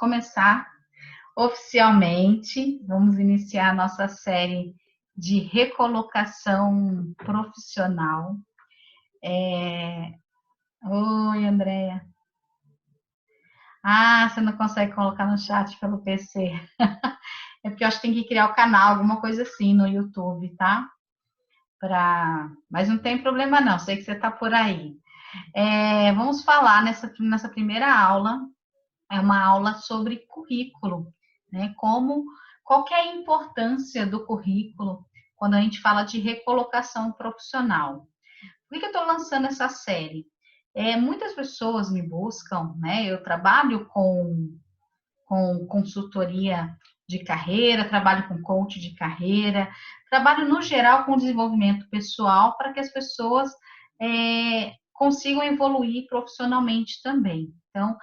começar oficialmente. Vamos iniciar a nossa série de recolocação profissional. Oi, Andréia. Ah, você não consegue colocar no chat pelo PC. É porque eu acho que tem que criar o canal, alguma coisa assim no YouTube, tá? Mas não tem problema não, sei que você está por aí. Vamos falar nessa primeira aula, é uma aula sobre currículo, né? Qual que é a importância do currículo quando a gente fala de recolocação profissional? Por que eu estou lançando essa série? Muitas pessoas me buscam, né? Eu trabalho com consultoria de carreira, trabalho com coach de carreira, trabalho no geral com desenvolvimento pessoal para que as pessoas consigam evoluir profissionalmente também. Então,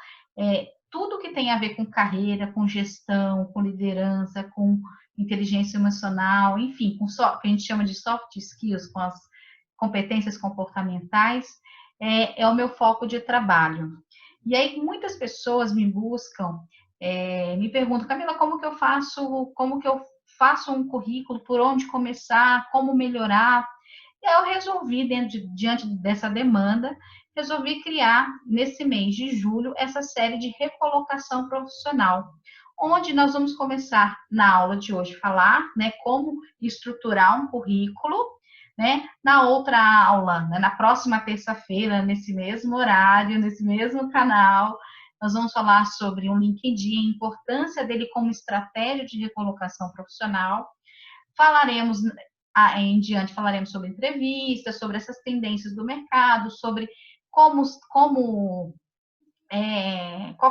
tudo que tem a ver com carreira, com gestão, com liderança, com inteligência emocional, enfim, com que a gente chama de soft skills, com as competências comportamentais, é o meu foco de trabalho. E aí muitas pessoas me buscam, me perguntam, Camila, como que eu faço um currículo, por onde começar, como melhorar? E aí eu resolvi, diante dessa demanda, resolvi criar, nesse mês de julho, essa série de recolocação profissional, onde nós vamos começar, na aula de hoje, falar, né, como estruturar um currículo, né? Na outra aula, né, na próxima terça-feira, nesse mesmo horário, nesse mesmo canal, nós vamos falar sobre um LinkedIn, a importância dele como estratégia de recolocação profissional. Falaremos em diante, falaremos sobre entrevistas, sobre essas tendências do mercado, sobre qual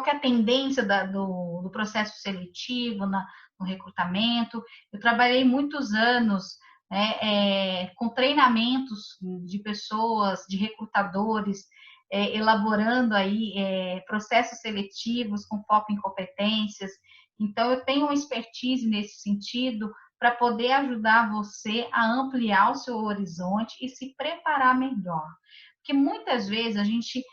que é a tendência do processo seletivo no recrutamento. Eu trabalhei muitos anos com treinamentos de pessoas, de recrutadores, elaborando aí processos seletivos com foco em competências. Então, eu tenho uma expertise nesse sentido para poder ajudar você a ampliar o seu horizonte e se preparar melhor. Porque muitas vezes a gente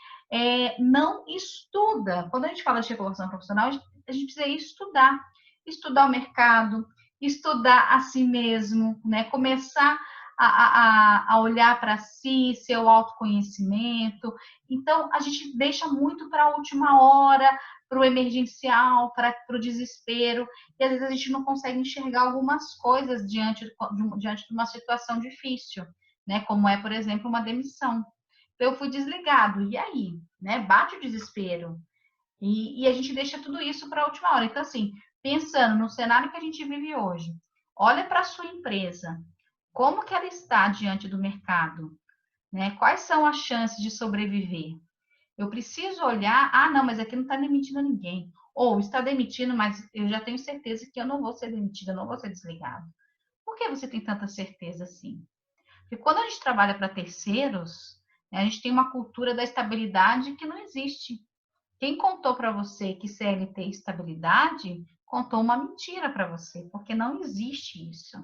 não estuda. Quando a gente fala de recolocação profissional, a gente precisa estudar o mercado, estudar a si mesmo, né? Começar a olhar para si, seu autoconhecimento. Então, a gente deixa muito para a última hora, para o emergencial, para o desespero, e às vezes a gente não consegue enxergar algumas coisas diante de uma situação difícil, né? Como por exemplo, uma demissão. Eu fui desligado, e aí? Né? Bate o desespero. E a gente deixa tudo isso para a última hora. Então, assim, pensando no cenário que a gente vive hoje, olha para a sua empresa, como que ela está diante do mercado? Né? Quais são as chances de sobreviver? Eu preciso olhar, não, mas aqui não está demitindo ninguém. Ou está demitindo, mas eu já tenho certeza que eu não vou ser demitida, eu não vou ser desligado. Por que você tem tanta certeza assim? Porque quando a gente trabalha para terceiros, né, a gente tem uma cultura da estabilidade que não existe. Quem contou para você que CLT é estabilidade, contou uma mentira para você, porque não existe isso.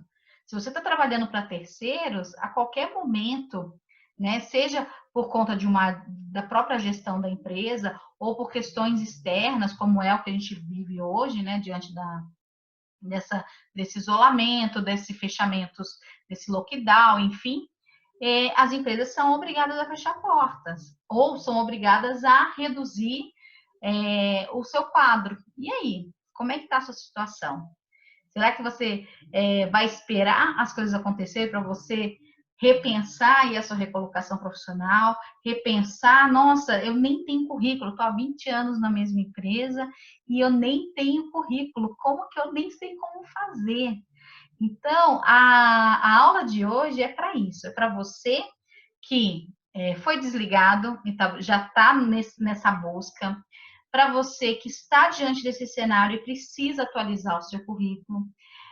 Se você está trabalhando para terceiros, a qualquer momento, né, seja por conta da própria gestão da empresa ou por questões externas, como é o que a gente vive hoje, né, diante desse isolamento, desse fechamentos, desse lockdown, enfim, as empresas são obrigadas a fechar portas ou são obrigadas a reduzir o seu quadro. E aí, como é que está a sua situação? Será que você vai esperar as coisas acontecerem para você repensar aí a sua recolocação profissional, repensar, nossa, eu nem tenho currículo, estou há 20 anos na mesma empresa e eu nem tenho currículo, como que eu nem sei como fazer? Então, a aula de hoje é para isso, é para você que foi desligado, então já está nessa busca, para você que está diante desse cenário e precisa atualizar o seu currículo,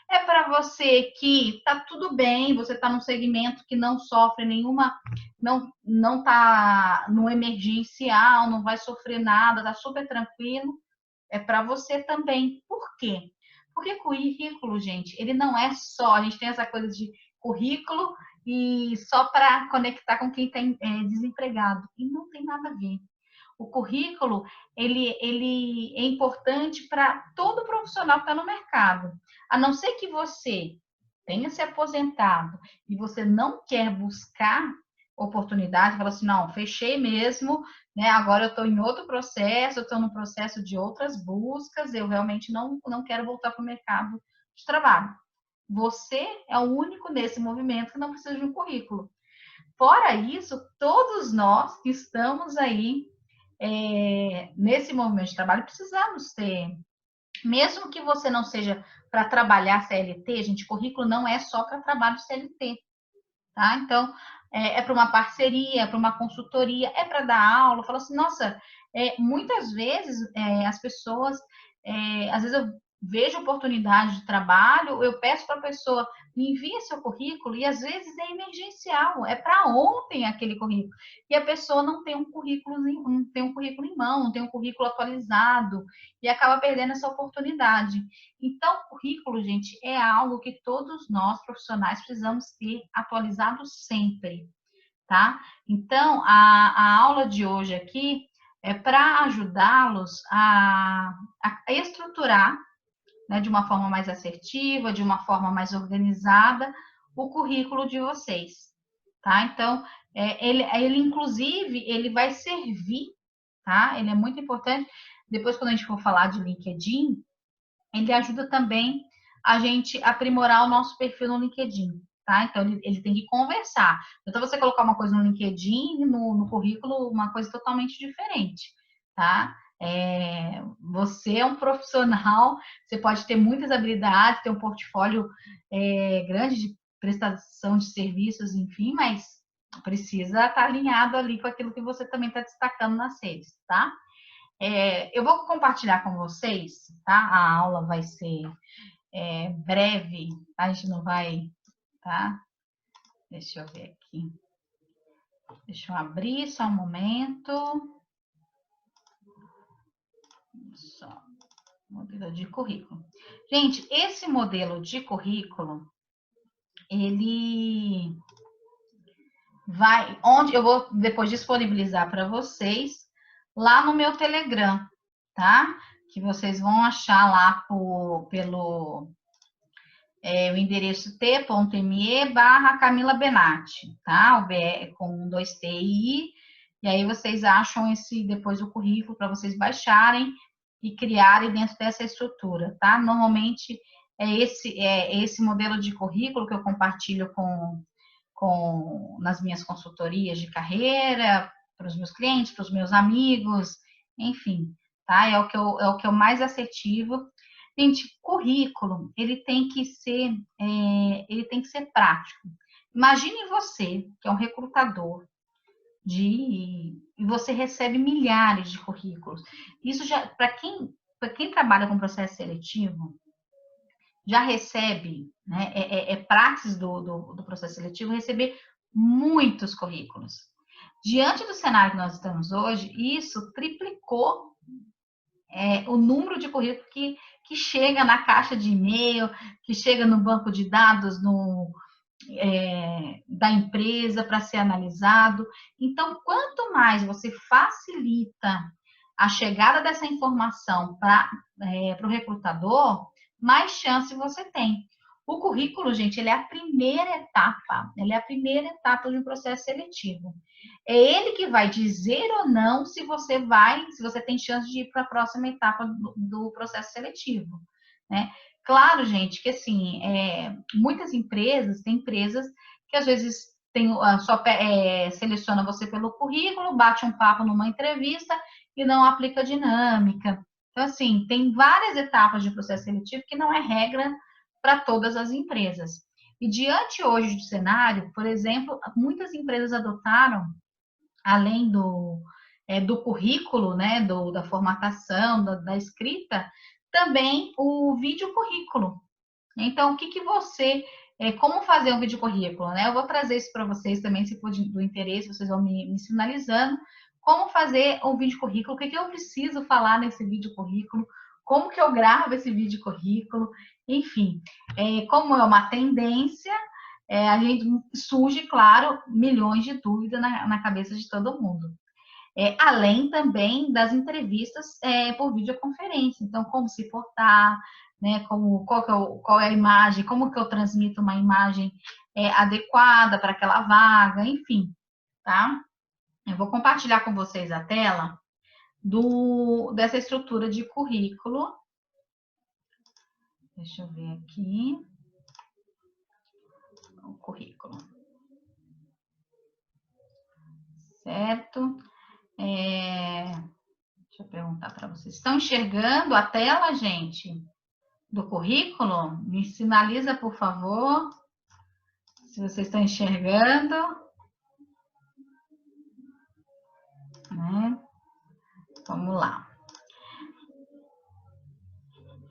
é para você que está tudo bem, você está num segmento que não sofre nenhuma, não está no emergencial, não vai sofrer nada, está super tranquilo, é para você também. Por quê? Porque currículo, gente, ele não é só, a gente tem essa coisa de currículo e só para conectar com quem está desempregado. E não tem nada a ver. O currículo, ele é importante para todo profissional que está no mercado. A não ser que você tenha se aposentado e você não quer buscar oportunidade, fala assim, não, fechei mesmo, né? Agora eu estou em outro processo, eu estou no processo de outras buscas, eu realmente não quero voltar para o mercado de trabalho. Você é o único nesse movimento que não precisa de um currículo. Fora isso, todos nós que estamos aí nesse movimento de trabalho precisamos ter. Mesmo que você não seja para trabalhar CLT, gente, currículo não é só para trabalho CLT, tá? Então, para uma parceria, para uma consultoria, é para dar aula. Fala assim, nossa, muitas vezes as pessoas, às vezes eu vejo oportunidade de trabalho, eu peço para a pessoa, me envia seu currículo, e às vezes é emergencial, é para ontem aquele currículo. E a pessoa não tem um currículo, não tem um currículo em mão, não tem um currículo atualizado, e acaba perdendo essa oportunidade. Então, o currículo, gente, é algo que todos nós profissionais precisamos ter atualizado sempre, tá? Então, a aula de hoje aqui é para ajudá-los a estruturar, né, de uma forma mais assertiva, de uma forma mais organizada, o currículo de vocês, tá? Então, ele inclusive, ele vai servir, tá? Ele é muito importante. Depois, quando a gente for falar de LinkedIn, ele ajuda também a gente aprimorar o nosso perfil no LinkedIn, tá? Então, ele tem que conversar. Então, você colocar uma coisa no LinkedIn, no currículo, uma coisa totalmente diferente, tá? Você é um profissional, você pode ter muitas habilidades, ter um portfólio grande de prestação de serviços, enfim, mas precisa estar alinhado ali com aquilo que você também está destacando nas redes, tá? Eu vou compartilhar com vocês, tá? A aula vai ser breve, tá? A gente não vai, tá? Deixa eu ver aqui. Deixa eu abrir só um momento. Só, modelo de currículo. Gente, esse modelo de currículo, ele vai, onde eu vou depois disponibilizar para vocês lá no meu Telegram, tá? Que vocês vão achar lá pelo o endereço t.me/, Camila Benatti, tá? O B com 2 T e I. E aí vocês acham depois o currículo para vocês baixarem e criarem dentro dessa estrutura, tá? Normalmente esse modelo de currículo que eu compartilho nas minhas consultorias de carreira, para os meus clientes, para os meus amigos, enfim, tá? É o que é o mais assertivo. Gente, currículo, ele tem que ser prático. Imagine você, que é um recrutador, e você recebe milhares de currículos. Isso já, para quem trabalha com processo seletivo, já recebe, né? Praxis do processo seletivo receber muitos currículos. Diante do cenário que nós estamos hoje, isso triplicou o número de currículos que chega na caixa de e-mail, que chega no banco de dados da empresa para ser analisado. Então, quanto mais você facilita a chegada dessa informação para o recrutador, mais chance você tem. O currículo, gente, ele é a primeira etapa, de um processo seletivo. É ele que vai dizer ou não se você tem chance de ir para a próxima etapa do processo seletivo, né? Claro, gente, que assim, muitas empresas, tem empresas que às vezes seleciona você pelo currículo, bate um papo numa entrevista e não aplica dinâmica. Então, assim, tem várias etapas de processo seletivo que não é regra para todas as empresas. E diante hoje do cenário, por exemplo, muitas empresas adotaram, além do currículo, né, da formatação, da escrita, também o vídeo currículo. Então, como fazer um vídeo currículo, né? Eu vou trazer isso para vocês também, se for do interesse, vocês vão me sinalizando como fazer um vídeo currículo, o que eu preciso falar nesse vídeo currículo, como que eu gravo esse vídeo currículo, enfim, como é uma tendência, a gente surge, claro, milhões de dúvidas na cabeça de todo mundo. além também das entrevistas por videoconferência. Então, como se portar, né, qual é a imagem, como que eu transmito uma imagem adequada para aquela vaga, enfim, tá? Eu vou compartilhar com vocês a tela dessa estrutura de currículo. Deixa eu ver aqui. O currículo. Certo? Deixa eu perguntar para vocês. Estão enxergando a tela, gente, do currículo? Me sinaliza, por favor, se vocês estão enxergando. Né? Vamos lá.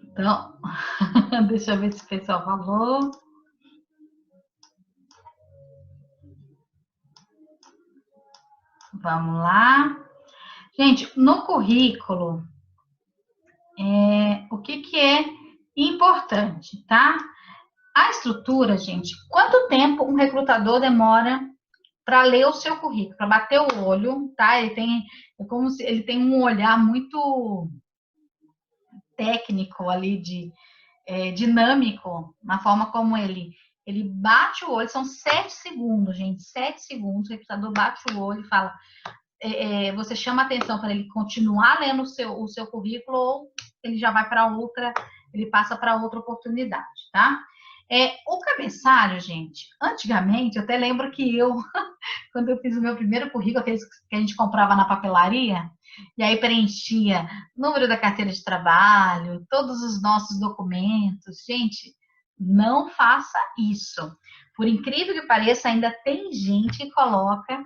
Então, deixa eu ver se o pessoal falou. Vamos lá. Gente, no currículo, o que é importante, tá? A estrutura, gente, quanto tempo um recrutador demora para ler o seu currículo, para bater o olho, tá? É como se ele tem um olhar muito técnico ali, dinâmico, na forma como ele bate o olho, são 7 segundos, gente, 7 segundos, o recrutador bate o olho e fala, você chama atenção para ele continuar lendo o seu currículo ou ele já vai para outra, ele passa para outra oportunidade, tá? O cabeçalho, gente, antigamente, eu até lembro que quando eu fiz o meu primeiro currículo, aqueles que a gente comprava na papelaria, e aí preenchia número da carteira de trabalho, todos os nossos documentos. Gente, não faça isso. Por incrível que pareça, ainda tem gente que coloca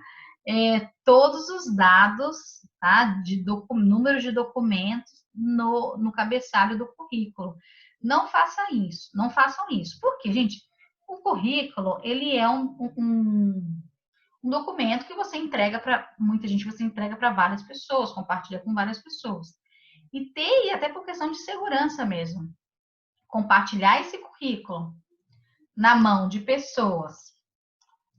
todos os dados, tá, número de documentos no cabeçalho do currículo. Não faça isso, não façam isso. Porque, gente, o currículo, ele é um documento que você entrega para muita gente, você entrega para várias pessoas, compartilha com várias pessoas. E até por questão de segurança mesmo, compartilhar esse currículo na mão de pessoas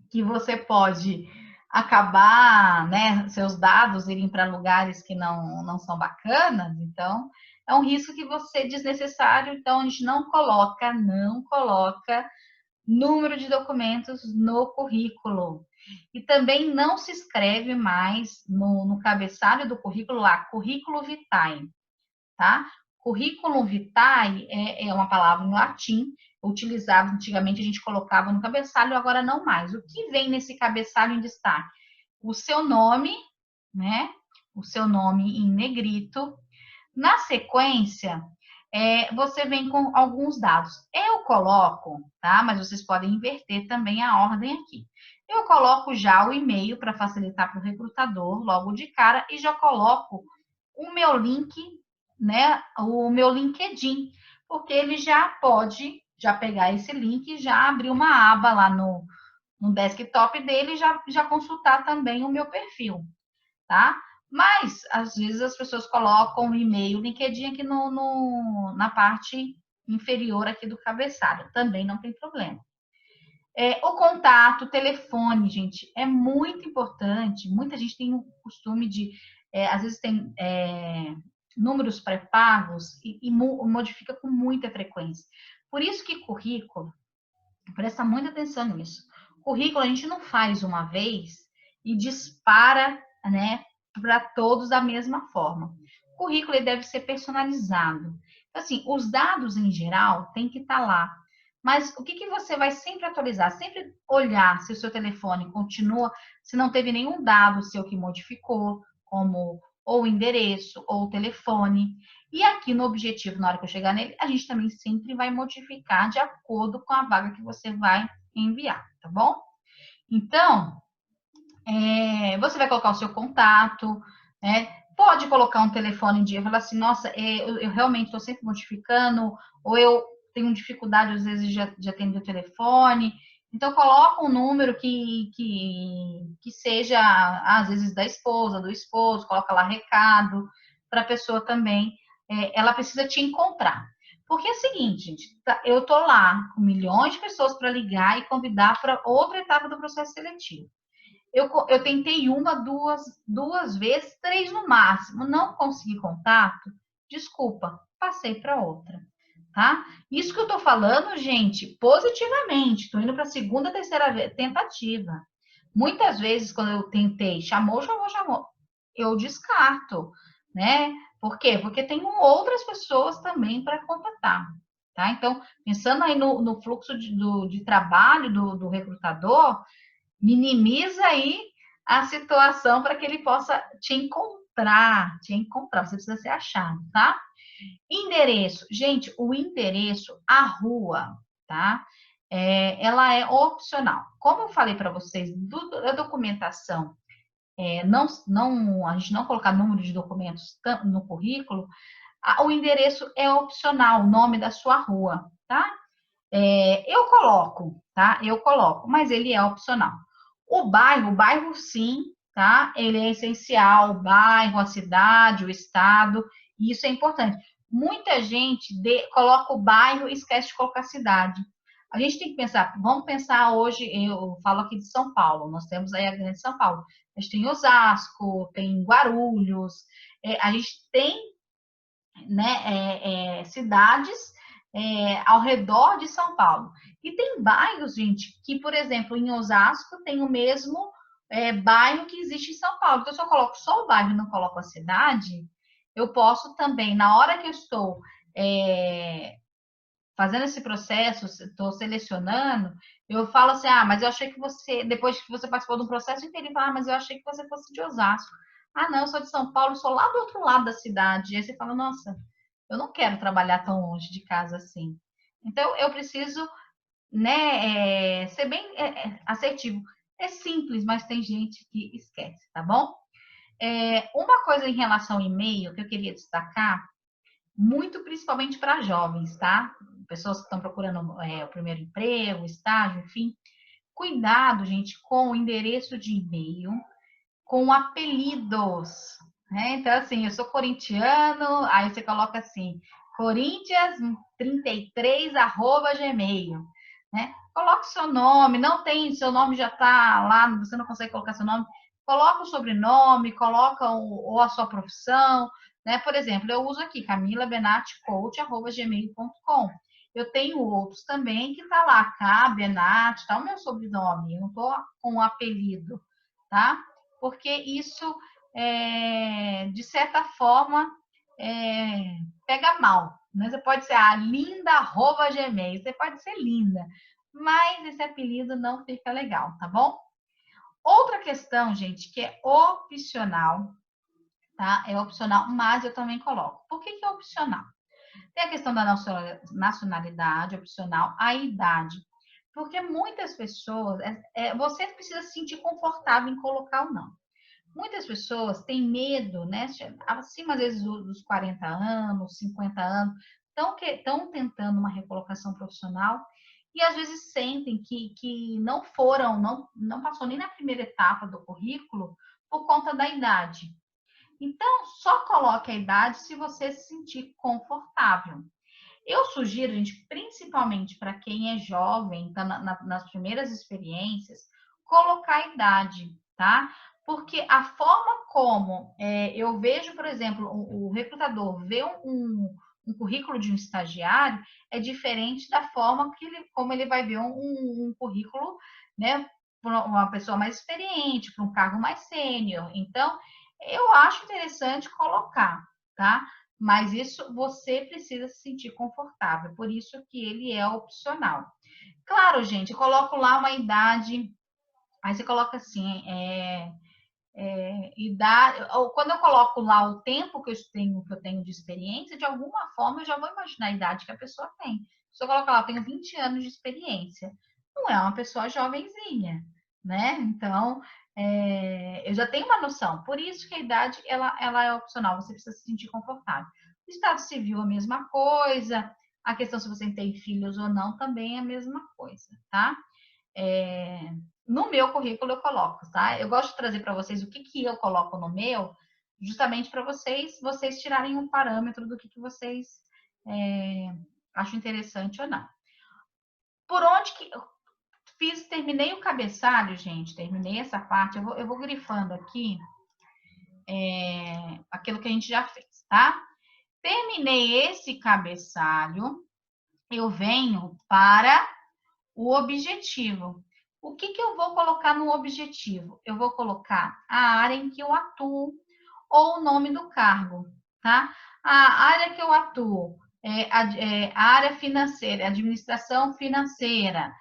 que você pode acabar, né, seus dados irem para lugares que não são bacanas, então é um risco que você desnecessário, então a gente não coloca número de documentos no currículo. E também não se escreve mais no cabeçalho do currículo lá, currículo vitae, tá? Currículo vitae é uma palavra em latim, utilizada antigamente, a gente colocava no cabeçalho, agora não mais. O que vem nesse cabeçalho em destaque? O seu nome, né? O seu nome em negrito. Na sequência, você vem com alguns dados. Eu coloco, tá? Mas vocês podem inverter também a ordem aqui. Eu coloco já o e-mail para facilitar para o recrutador logo de cara e já coloco o meu link, né? O meu LinkedIn, porque ele já pode pegar esse link e já abrir uma aba lá no desktop dele e já consultar também o meu perfil, tá? Mas, às vezes, as pessoas colocam o e-mail, o LinkedIn aqui na parte inferior aqui do cabeçalho. Também não tem problema. O contato, o telefone, gente, é muito importante. Muita gente tem o costume de, às vezes, tem números pré-pagos e modifica com muita frequência. Por isso que currículo, presta muita atenção nisso. Currículo a gente não faz uma vez e dispara, né, para todos da mesma forma. O currículo ele deve ser personalizado. Então, assim, os dados em geral tem que estar lá. Mas o que você vai sempre atualizar? Sempre olhar se o seu telefone continua, se não teve nenhum dado seu que modificou, como ou o endereço ou o telefone. E aqui no objetivo, na hora que eu chegar nele, a gente também sempre vai modificar de acordo com a vaga que você vai enviar, tá bom? Então, você vai colocar o seu contato, né? Pode colocar um telefone em dia, falar assim, nossa, eu realmente estou sempre modificando, ou eu tenho dificuldade, às vezes, de atender o telefone. Então, coloca um número que seja, às vezes, da esposa, do esposo, coloca lá recado, para a pessoa também, ela precisa te encontrar. Porque é o seguinte, gente, eu estou lá com milhões de pessoas para ligar e convidar para outra etapa do processo seletivo. Eu tentei uma, duas vezes, 3 no máximo, não consegui contato, desculpa, passei para outra, tá? Isso que eu tô falando, gente, positivamente, tô indo para a segunda, terceira tentativa. Muitas vezes, quando eu tentei, chamou, eu descarto, né? Por quê? Porque tem outras pessoas também para contatar, tá? Então, pensando aí no fluxo de trabalho do recrutador, minimiza aí a situação para que ele possa te encontrar, você precisa ser achado, tá? Endereço, gente, o endereço, a rua, tá? Ela é opcional. Como eu falei para vocês, da documentação, a gente não colocar número de documentos no currículo, o endereço é opcional, o nome da sua rua, tá? Eu coloco, tá? Eu coloco, mas ele é opcional. O bairro sim, tá? Ele é essencial, o bairro, a cidade, o estado, isso é importante. Muita gente coloca o bairro e esquece de colocar a cidade. A gente tem que pensar, vamos pensar hoje, eu falo aqui de São Paulo, nós temos aí a grande São Paulo. A gente tem Osasco, tem Guarulhos, a gente tem, né, cidades ao redor de São Paulo. E tem bairros, gente, que, por exemplo, em Osasco tem o mesmo bairro que existe em São Paulo. Então, se eu coloco só o bairro e não coloco a cidade, eu posso também, na hora que eu estou fazendo esse processo, estou selecionando, eu falo assim, mas eu achei que você, depois que você participou do processo inteiro, mas eu achei que você fosse de Osasco. Ah, não, eu sou de São Paulo, sou lá do outro lado da cidade. E aí você fala, nossa, eu não quero trabalhar tão longe de casa assim. Então, eu preciso, né, ser bem assertivo. É simples, mas tem gente que esquece, tá bom? Uma coisa em relação ao e-mail que eu queria destacar, muito principalmente para jovens, tá? Pessoas que estão procurando o primeiro emprego, estágio, enfim. Cuidado, gente, com o endereço de e-mail, com apelidos, né? Então, assim, eu sou corintiano, aí você coloca assim, corinthians33@gmail, né? Coloque seu nome, não tem, seu nome já está lá, você não consegue colocar seu nome, coloca o sobrenome, coloca ou a sua profissão, né? Por exemplo, eu uso aqui camilabenaticoach@gmail.com. Eu tenho outros também que tá lá, K, Benat, tá o meu sobrenome, eu não tô com o apelido, tá? Porque isso, de certa forma, pega mal. Né? Você pode ser a linda@gmail, você pode ser linda, mas esse apelido não fica legal, tá bom? Outra questão, gente, que é opcional, tá? É opcional, mas eu também coloco. Por que é opcional? Tem a questão da nacionalidade, opcional, a idade. Porque muitas pessoas, você precisa se sentir confortável em colocar ou não. Muitas pessoas têm medo, né? Acima, às vezes, dos 40 anos, 50 anos, estão tentando uma recolocação profissional e às vezes sentem que não foram, não passou nem na primeira etapa do currículo por conta da idade. Então, só coloque a idade se você se sentir confortável. Eu sugiro, gente, principalmente para quem é jovem, está nas primeiras experiências, colocar a idade, tá? Porque a forma como eu vejo, por exemplo, o recrutador vê um currículo de um estagiário é diferente da forma como ele vai ver um currículo, né, para uma pessoa mais experiente, para um cargo mais sênior. Então, eu acho interessante colocar, tá? Mas isso você precisa se sentir confortável, por isso que ele é opcional. Claro, gente, eu coloco lá uma idade, aí você coloca assim, idade, ou quando eu coloco lá o tempo que eu tenho de experiência, de alguma forma eu já vou imaginar a idade que a pessoa tem. Se eu colocar lá, eu tenho 20 anos de experiência, não é uma pessoa jovenzinha, né? Então, eu já tenho uma noção. Por isso que a idade, ela é opcional, você precisa se sentir confortável. O estado civil, a mesma coisa. A questão se você tem filhos ou não, também é a mesma coisa, tá? No meu currículo eu coloco, tá? Eu gosto de trazer para vocês o que eu coloco no meu, justamente para vocês tirarem um parâmetro do que vocês acham interessante ou não. Por onde que terminei o cabeçalho, gente, terminei essa parte, eu vou grifando aqui aquilo que a gente já fez, tá? Terminei esse cabeçalho, eu venho para o objetivo. O que eu vou colocar no objetivo? Eu vou colocar a área em que eu atuo ou o nome do cargo, tá? A área que eu atuo a área financeira, administração financeira,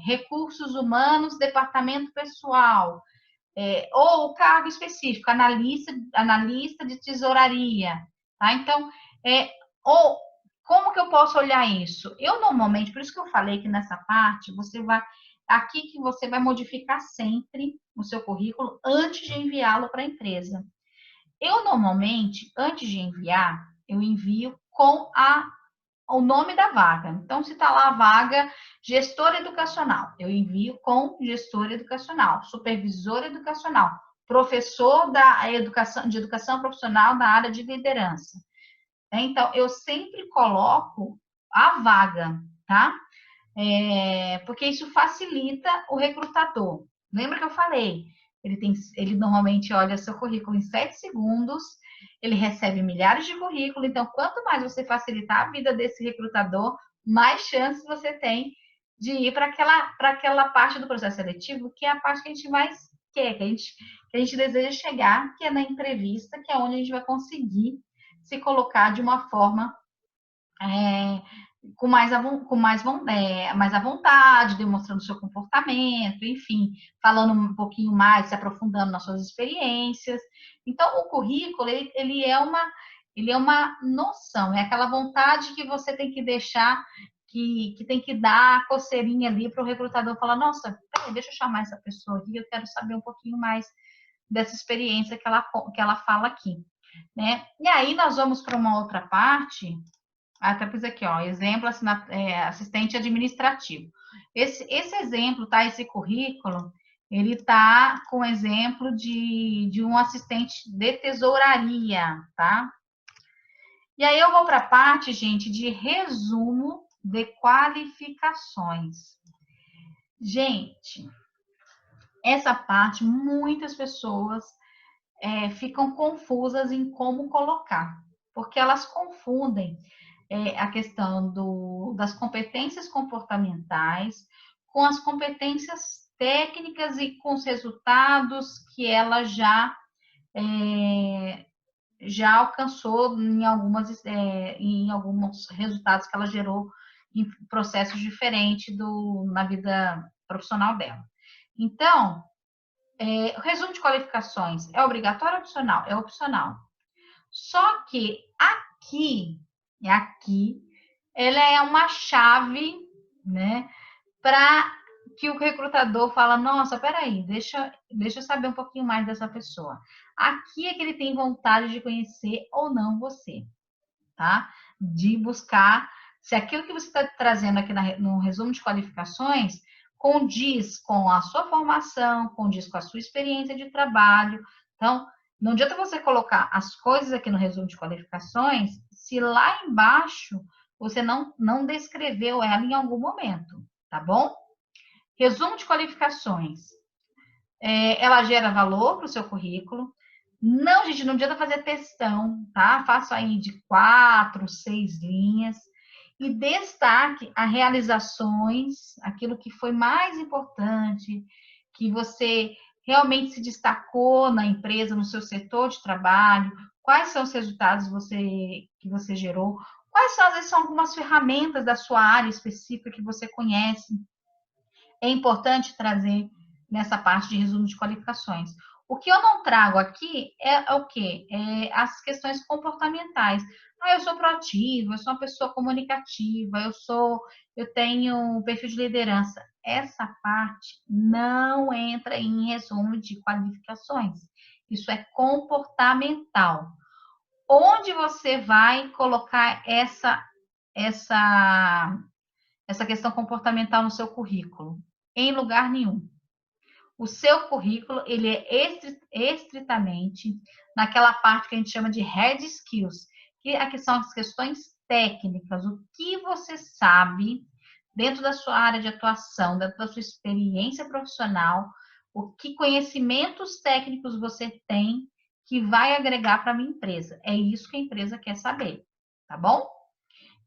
recursos humanos, departamento pessoal, ou o cargo específico, analista de tesouraria, tá? Então, ou como que eu posso olhar isso? Eu normalmente, por isso que eu falei que nessa parte, aqui que você vai modificar sempre o seu currículo antes de enviá-lo para a empresa. Eu normalmente, antes de enviar, eu envio com o nome da vaga. Então, se está lá a vaga gestor educacional, eu envio com gestor educacional, supervisor educacional, professor de educação profissional na área de liderança. Então, eu sempre coloco a vaga, tá? Porque isso facilita o recrutador. Lembra que eu falei? Ele normalmente olha seu currículo em 7 segundos, ele recebe milhares de currículos, então quanto mais você facilitar a vida desse recrutador, mais chances você tem de ir para aquela parte do processo seletivo, que é a parte que a gente mais quer, que a gente deseja chegar, que é na entrevista, que é onde a gente vai conseguir se colocar de uma forma mais à vontade, demonstrando seu comportamento, enfim, falando um pouquinho mais, se aprofundando nas suas experiências. Então, o currículo, ele é uma noção, é aquela vontade que você tem que deixar, que tem que dar a coceirinha ali para o recrutador falar, nossa, peraí, deixa eu chamar essa pessoa aqui, eu quero saber um pouquinho mais dessa experiência que ela fala aqui, né? E aí nós vamos para uma outra parte. Até pus aqui, ó, exemplo, assistente administrativo. Esse exemplo, tá? Esse currículo, ele tá com exemplo de um assistente de tesouraria, tá? E aí eu vou para a parte, gente, de resumo de qualificações. Gente, essa parte, muitas pessoas ficam confusas em como colocar, porque elas confundem a questão das competências comportamentais com as competências técnicas e com os resultados que ela já alcançou em alguns resultados que ela gerou em processos diferentes na vida profissional dela. Então, o resumo de qualificações é obrigatório ou opcional? É opcional. Só que aqui, ela é uma chave, né, para que o recrutador fala, nossa, peraí, deixa eu saber um pouquinho mais dessa pessoa. Aqui é que ele tem vontade de conhecer ou não você, tá? De buscar se aquilo que você está trazendo aqui no resumo de qualificações condiz com a sua formação, condiz com a sua experiência de trabalho. Então, não adianta você colocar as coisas aqui no resumo de qualificações se lá embaixo você não descreveu ela em algum momento, tá bom? Resumo de qualificações. Ela gera valor para o seu currículo. Não, gente, não adianta fazer textão, tá? Faça aí de 4, 6 linhas e destaque as realizações, aquilo que foi mais importante, que você realmente se destacou na empresa, no seu setor de trabalho, quais são os resultados que você gerou, quais são, às vezes, são algumas ferramentas da sua área específica que você conhece. É importante trazer nessa parte de resumo de qualificações. O que eu não trago aqui é o quê? As questões comportamentais. Eu sou proativa, eu sou uma pessoa comunicativa, eu tenho um perfil de liderança. Essa parte não entra em resumo de qualificações. Isso é comportamental. Onde você vai colocar essa questão comportamental no seu currículo? Em lugar nenhum. O seu currículo, ele é estritamente naquela parte que a gente chama de hard skills, que aqui são as questões técnicas, o que você sabe dentro da sua área de atuação, dentro da sua experiência profissional, o que conhecimentos técnicos você tem que vai agregar para a minha empresa. É isso que a empresa quer saber, tá bom?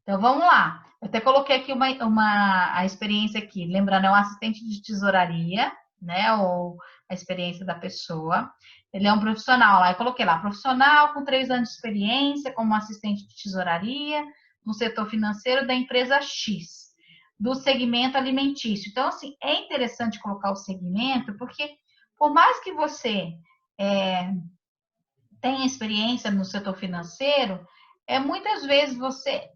Então, vamos lá. Eu até coloquei aqui a experiência aqui. Lembrando, é um assistente de tesouraria, né? Ou a experiência da pessoa. Ele é um profissional lá. Eu coloquei lá, profissional com 3 anos de experiência como assistente de tesouraria no setor financeiro da empresa X, do segmento alimentício. Então, assim, é interessante colocar o segmento, porque por mais que você tenha experiência no setor financeiro, muitas vezes você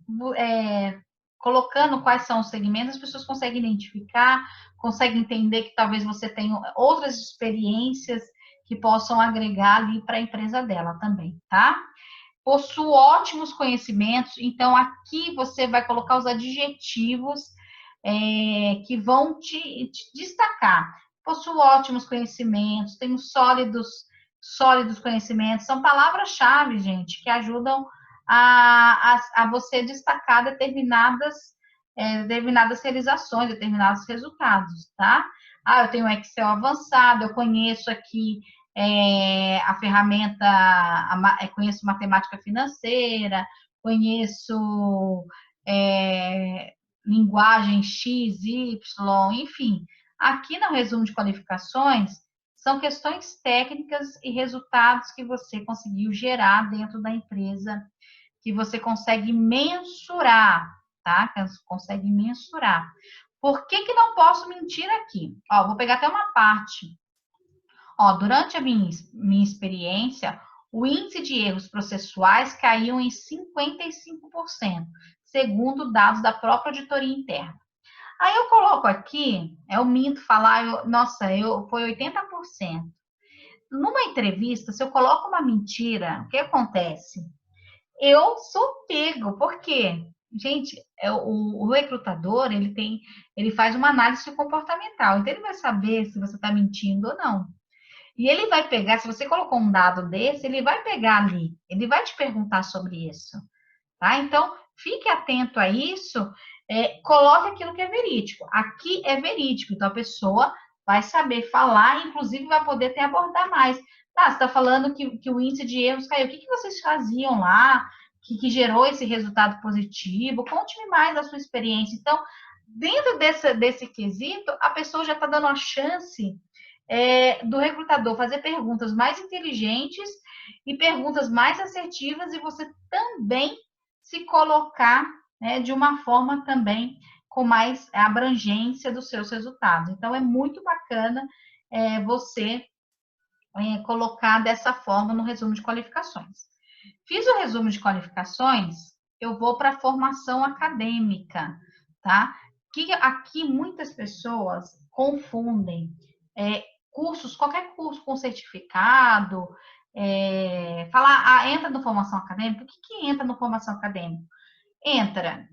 colocando quais são os segmentos, as pessoas conseguem identificar, conseguem entender que talvez você tenha outras experiências que possam agregar ali para a empresa dela também, tá? Possui ótimos conhecimentos, então aqui você vai colocar os adjetivos que vão te destacar. Possui ótimos conhecimentos, tem sólidos conhecimentos, são palavras-chave, gente, que ajudam a você destacar determinadas realizações, determinados resultados, tá? Ah, eu tenho Excel avançado, eu conheço aqui a ferramenta, conheço matemática financeira, conheço linguagem X, Y, enfim. Aqui no resumo de qualificações, são questões técnicas e resultados que você conseguiu gerar dentro da empresa, que você consegue mensurar, tá? Que você consegue mensurar. Por que não posso mentir aqui? Ó, vou pegar até uma parte. Ó, durante a minha experiência, o índice de erros processuais caiu em 55%, segundo dados da própria auditoria interna. Aí eu coloco aqui, eu minto falar, foi 80%. Numa entrevista, se eu coloco uma mentira, o que acontece? Eu sou pego, por quê? Gente, o recrutador, ele faz uma análise comportamental, então ele vai saber se você está mentindo ou não. E ele vai pegar, se você colocou um dado desse, ele vai pegar ali, ele vai te perguntar sobre isso, tá? Então, fique atento a isso, coloque aquilo que é verídico. Aqui é verídico, então a pessoa vai saber falar, inclusive vai poder até abordar mais. Tá, você está falando que o índice de erros caiu. O que vocês faziam lá que gerou esse resultado positivo? Conte-me mais da sua experiência. Então, dentro desse quesito, a pessoa já está dando a chance do recrutador fazer perguntas mais inteligentes e perguntas mais assertivas e você também se colocar, né, de uma forma também com mais abrangência dos seus resultados. Então, é muito bacana você colocar dessa forma no resumo de qualificações. Fiz o resumo de qualificações, eu vou para a formação acadêmica, tá? Que aqui muitas pessoas confundem qualquer curso com certificado, entra no formação acadêmica. O que entra no formação acadêmica? Entra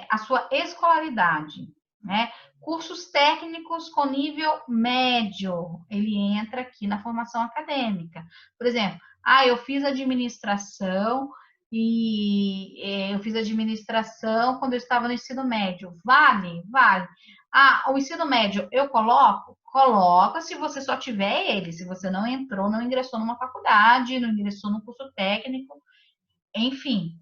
a sua escolaridade, né? Cursos técnicos com nível médio, ele entra aqui na formação acadêmica. Por exemplo, eu fiz administração eu fiz administração quando eu estava no ensino médio. Vale? Vale. O ensino médio eu coloco? Coloca se você só tiver ele, se você não entrou, não ingressou numa faculdade, não ingressou num curso técnico, enfim.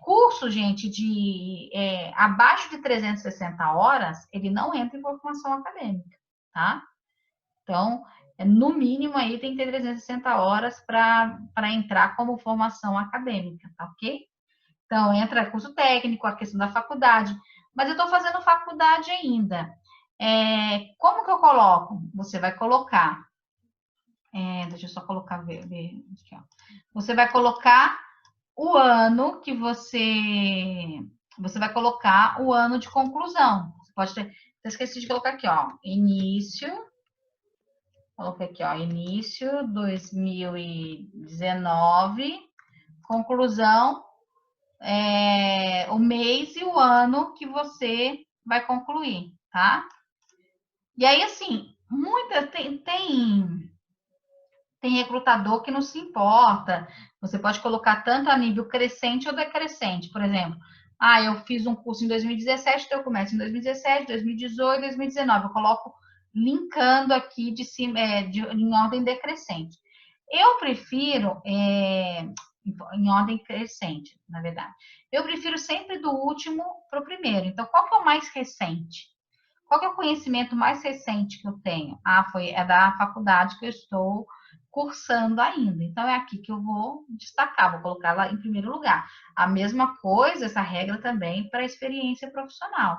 Curso, gente, de abaixo de 360 horas, ele não entra em formação acadêmica, tá? Então, no mínimo aí tem que ter 360 horas para entrar como formação acadêmica, tá ok? Então, entra curso técnico, a questão da faculdade. Mas eu estou fazendo faculdade ainda. Como que eu coloco? Você vai colocar. Deixa eu só colocar. Aqui, ó. Você vai colocar o ano que você vai colocar o ano de conclusão. Você pode ter. Eu esqueci de colocar aqui, ó. Início. Coloquei aqui, ó. Início 2019. Conclusão. O mês e o ano que você vai concluir, tá? E aí, assim, tem recrutador que não se importa. Você pode colocar tanto a nível crescente ou decrescente. Por exemplo, Ah, eu fiz um curso em 2017, então eu começo em 2017, 2018, 2019. Eu coloco linkando aqui de cima, em ordem decrescente. Eu prefiro, em ordem crescente, na verdade. Eu prefiro sempre do último para o primeiro. Então, qual que é o mais recente? Qual que é o conhecimento mais recente que eu tenho? Ah, é da faculdade que eu estou cursando ainda. Então, é aqui que eu vou destacar, vou colocar lá em primeiro lugar. A mesma coisa, essa regra também para a experiência profissional.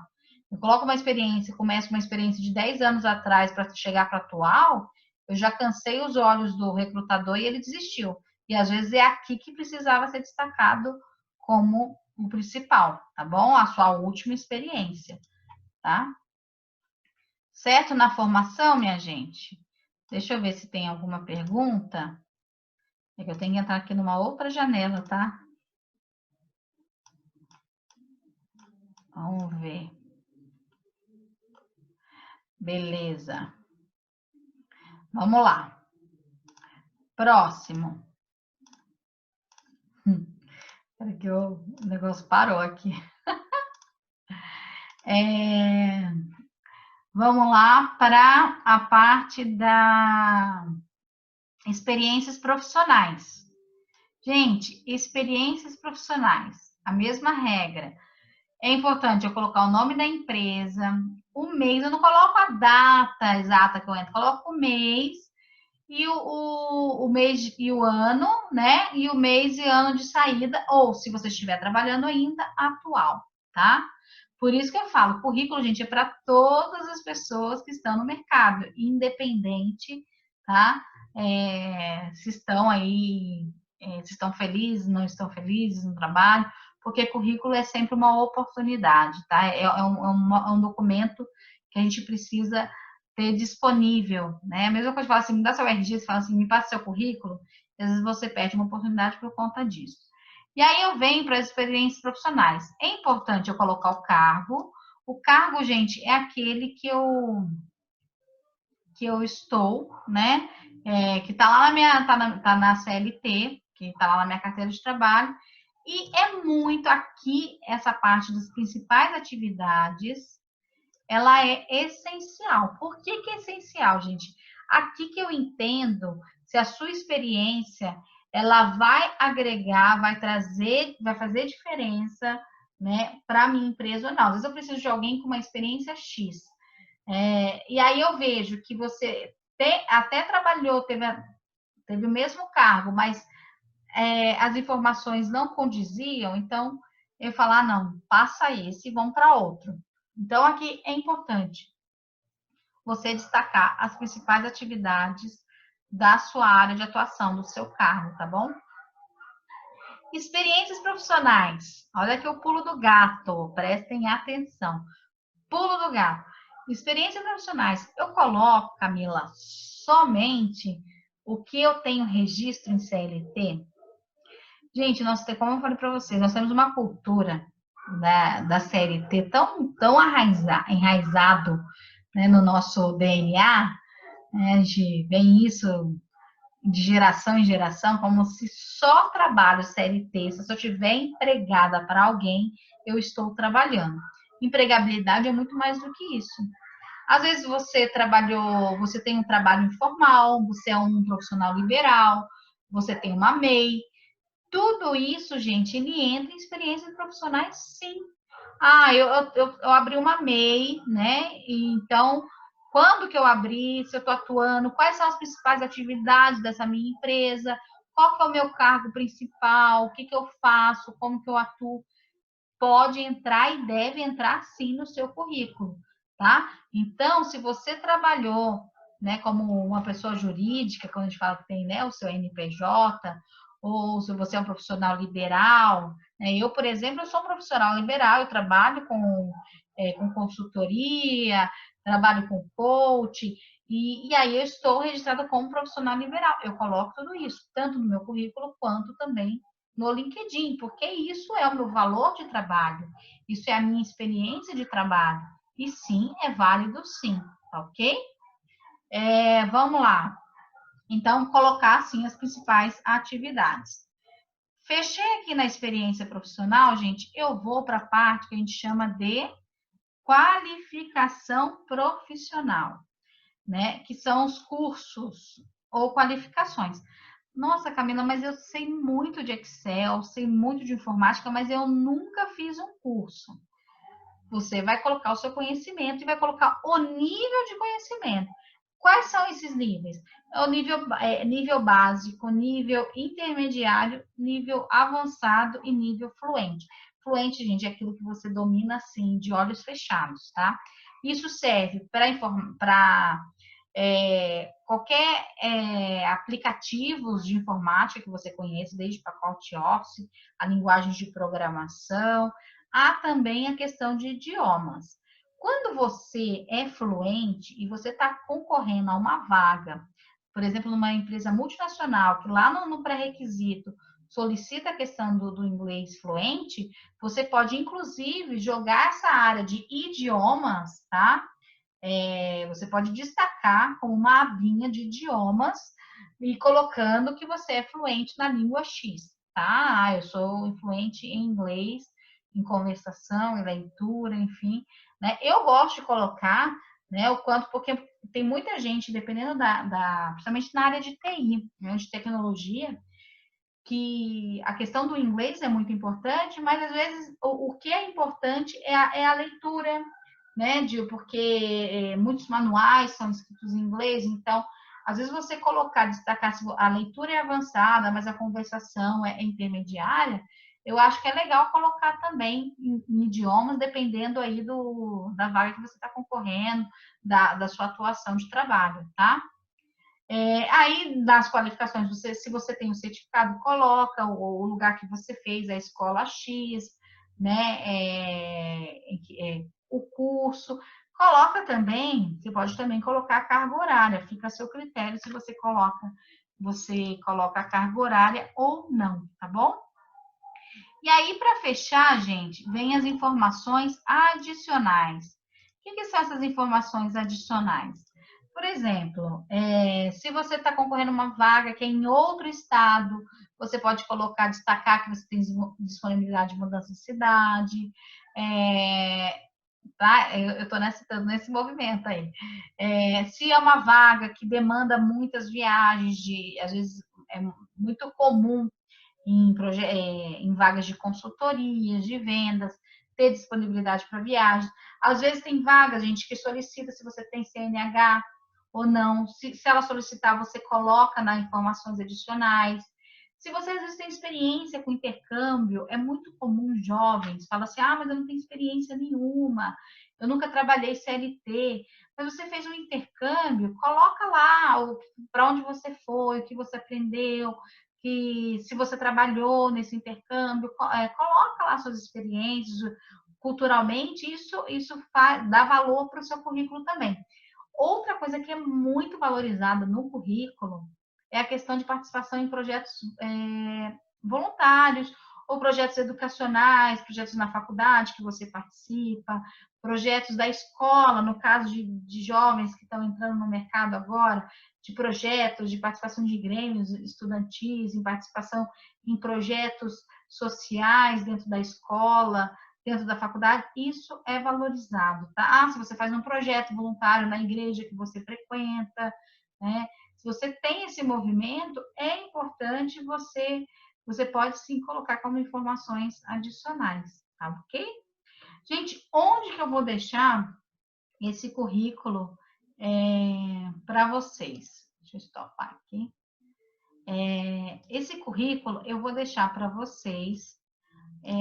Eu coloco uma experiência, começo uma experiência de 10 anos atrás para chegar para a atual, eu já cansei os olhos do recrutador e ele desistiu. E às vezes é aqui que precisava ser destacado como o principal, tá bom? A sua última experiência, tá? Certo na formação, minha gente? Deixa eu ver se tem alguma pergunta. É que eu tenho que entrar aqui numa outra janela, tá? Vamos ver. Beleza. Vamos lá. Próximo. Espera que o negócio parou aqui. Vamos lá para a parte da experiências profissionais. Gente, experiências profissionais, a mesma regra. É importante eu colocar o nome da empresa, o mês, eu não coloco a data exata que eu entro, coloco o mês e o mês e o ano, né? E o mês e ano de saída, ou se você estiver trabalhando ainda, atual, tá? Por isso que eu falo, currículo, gente, é para todas as pessoas que estão no mercado, independente, tá? Se estão aí, se estão felizes, não estão felizes no trabalho, porque currículo é sempre uma oportunidade, tá? É um documento que a gente precisa ter disponível, né? A mesma coisa, fala assim, me dá seu RG, você fala assim, me passa seu currículo, às vezes você perde uma oportunidade por conta disso. E aí eu venho para as experiências profissionais. É importante eu colocar o cargo. O cargo, gente, é aquele que eu estou, né? Que está lá tá na CLT, que está lá na minha carteira de trabalho. E é muito aqui essa parte das principais atividades, ela é essencial. Por que que é essencial, gente? Aqui que eu entendo se a sua experiência ela vai agregar, vai trazer, vai fazer diferença, né, para a minha empresa ou não. Às vezes eu preciso de alguém com uma experiência X. E aí eu vejo que você até trabalhou, teve o mesmo cargo, mas as informações não condiziam, então eu falar, não, passa esse e vamos para outro. Então, aqui é importante você destacar as principais atividades da sua área de atuação, do seu cargo, tá bom? Experiências profissionais. Olha aqui o pulo do gato, prestem atenção. Pulo do gato. Experiências profissionais. Eu coloco, Camila, somente o que eu tenho registro em CLT. Gente, como eu falei para vocês, nós temos uma cultura da CLT tão enraizado, né, no nosso DNA, né, a gente vem isso de geração em geração, como se só trabalho CLT, se eu estiver empregada para alguém, eu estou trabalhando. Empregabilidade é muito mais do que isso. Às vezes você tem um trabalho informal, você é um profissional liberal, você tem uma MEI, tudo isso, gente, ele entra em experiências profissionais, sim. Ah, eu abri uma MEI, né? Então, quando que eu abri, se eu estou atuando, quais são as principais atividades dessa minha empresa, qual que é o meu cargo principal, o que que eu faço, como que eu atuo, pode entrar e deve entrar sim no seu currículo, tá? Então, se você trabalhou, né, como uma pessoa jurídica, quando a gente fala que tem, né, o seu NPJ, ou se você é um profissional liberal, né? Eu, por exemplo, eu sou um profissional liberal, eu trabalho com consultoria, trabalho com coach, e aí eu estou registrada como profissional liberal. Eu coloco tudo isso, tanto no meu currículo quanto também no LinkedIn, porque isso é o meu valor de trabalho, isso é a minha experiência de trabalho. E sim, é válido sim, tá ok? Vamos lá. Então, colocar, assim, as principais atividades. Fechei aqui na experiência profissional, gente, eu vou para a parte que a gente chama de qualificação profissional, né? Que são os cursos ou qualificações. Nossa, Camila, mas eu sei muito de Excel, sei muito de informática, mas eu nunca fiz um curso. Você vai colocar o seu conhecimento e vai colocar o nível de conhecimento. Quais são esses níveis? É o nível básico, nível intermediário, nível avançado e nível fluente. Fluente, gente, é aquilo que você domina assim, de olhos fechados, tá? Isso serve para qualquer aplicativos de informática que você conheça, desde pacote Office, a linguagem de programação, há também a questão de idiomas. Quando você é fluente e você está concorrendo a uma vaga, por exemplo, numa empresa multinacional, que lá no pré-requisito solicita a questão do inglês fluente, você pode, inclusive, jogar essa área de idiomas, tá? Você pode destacar como uma abinha de idiomas e colocando que você é fluente na língua X, tá? Eu sou fluente em inglês, em conversação, em leitura, enfim, né? Eu gosto de colocar, né, o quanto, porque tem muita gente, dependendo principalmente na área de TI, né, de tecnologia, que a questão do inglês é muito importante, mas às vezes o que é importante é a leitura, né, porque muitos manuais são escritos em inglês, então, às vezes você colocar, destacar se a leitura é avançada, mas a conversação é intermediária, eu acho que é legal colocar também em idiomas, dependendo aí da vaga que você está concorrendo, da sua atuação de trabalho, tá? Aí, nas qualificações, se você tem o certificado, coloca o lugar que você fez, a escola X, né? O curso. Coloca também, você pode também colocar a carga horária, fica a seu critério se você coloca a carga horária ou não, tá bom? E aí, para fechar, gente, vem as informações adicionais. O que são essas informações adicionais? Por exemplo, se você está concorrendo a uma vaga que é em outro estado, você pode colocar, destacar que você tem disponibilidade de mudança de cidade. Tá? Eu estou nesse movimento aí. Se é uma vaga que demanda muitas viagens, às vezes é muito comum em vagas de consultorias, de vendas, ter disponibilidade para viagem. Às vezes tem vagas, gente, que solicita se você tem CNH ou não. Se ela solicitar, você coloca nas informações adicionais. Se você às vezes tem experiência com intercâmbio, é muito comum jovens falam assim: ah, mas eu não tenho experiência nenhuma, eu nunca trabalhei CLT. Mas você fez um intercâmbio, coloca lá para onde você foi, o que você aprendeu, que se você trabalhou nesse intercâmbio, coloca lá suas experiências culturalmente, isso dá valor para o seu currículo também. Outra coisa que é muito valorizada no currículo é a questão de participação em projetos voluntários ou projetos educacionais, projetos na faculdade que você participa, projetos da escola, no caso de jovens que estão entrando no mercado agora, de projetos, de participação de grêmios estudantis, em participação em projetos sociais dentro da escola, dentro da faculdade, isso é valorizado, tá? Se você faz um projeto voluntário na igreja que você frequenta, né? Se você tem esse movimento, é importante você pode sim colocar como informações adicionais, tá ok? Gente, onde que eu vou deixar esse currículo para vocês? Deixa eu stopar aqui. Esse currículo eu vou deixar para vocês